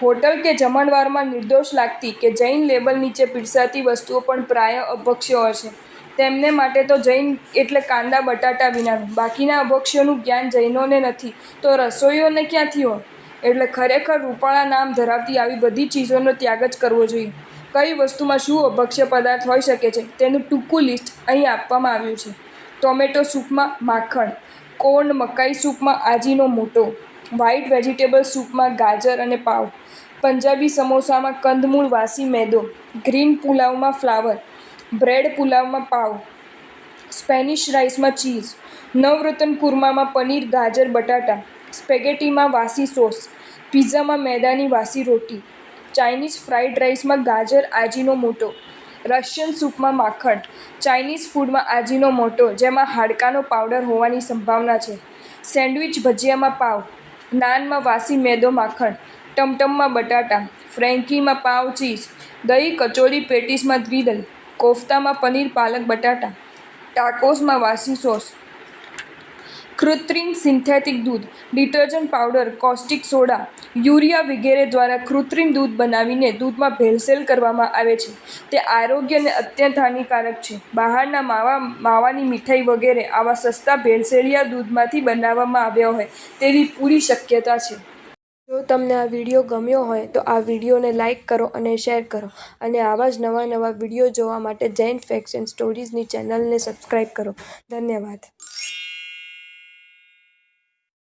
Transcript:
Hotel કે જમણવારમાં નિર્દોષ લાગતી કે જૈન લેબલ નીચે પીરસાતી વસ્તુઓ પણ પ્રાય અભક્ષ્ય હોય છે. તેમને માટે તો જૈન એટલે કાંદા બટાટા વિનાનું. બાકીના અભક્ષ્યોનું જ્ઞાન જૈનોને નથી તો રસોઈયોને ક્યાંથી હોય? એટલે ખરેખર રૂપાળા નામ ધરાવતી આવી બધી ચીજોનો ત્યાગ જ કરવો જોઈએ. કઈ વસ્તુમાં શું અભક્ષ્ય પદાર્થ હોઈ શકે છે તેનું ટૂંકું લિસ્ટ અહીં આપવામાં આવ્યું છે. ટોમેટો સૂપમાં માખણ, કોર્ન મકાઈ સૂપમાં આજીનોમોટો, વ્હાઇટ વેજીટેબલ સૂપમાં ગાજર અને પાવ, પંજાબી સમોસામાં કંદમૂળ વાસી મેદો, ગ્રીન પુલાવમાં ફ્લાવર, બ્રેડ પુલાવમાં પાવ, સ્પેનિશ રાઈસમાં ચીઝ, નવરત્ન કુરમામાં પનીર ગાજર બટાટા, સ્પેગેટીમાં વાસી સોસ, પિઝામાં મેદાની વાસી રોટી, ચાઇનીઝ ફ્રાઈડ રાઈસમાં ગાજર આજીનોમોટો, રશિયન સૂપમાં માખણ, ચાઇનીઝ ફૂડમાં આજીનોમોટો જેમાં હાડકાનો પાવડર હોવાની સંભાવના છે, સેન્ડવિચ ભજીયામાં પાવ, નાનમાં વાસી મેદો માખણ, ટમટમમાં બટાટા, ફ્રેન્કીમાં પાવ ચીઝ, દહીં કચોરી પેટીસમાં દ્વિદલ, કોફતામાં પનીર પાલક બટાટા, ટાકોસમાં વાસી સોસ, કૃત્રિમ સિન્થેટિક દૂધ, detergent powder, caustic soda, urea વગેરે દ્વારા કૃત્રિમ દૂધ બનાવીને દૂધમાં ભેળસેળ કરવામાં આવે છે. તે આરોગ્યને અત્યંત હાનિકારક છે. બહારના માવાની મીઠાઈ વગેરે આવા સસ્તા ભેળસેળિયા દૂધમાંથી બનાવવામાં આવ્યા હોય તેવી પૂરી શક્યતા છે. જો તમને આ વિડીયો ગમ્યો હોય તો આ વિડીયોને લાઇક કરો અને શેર કરો અને આવા જ નવા વિડીયો જોવા માટે જૈન ફેક્ટ્સ એન્ડ સ્ટોરીઝની ચેનલને સબસ્ક્રાઈબ કરો. ધન્યવાદ.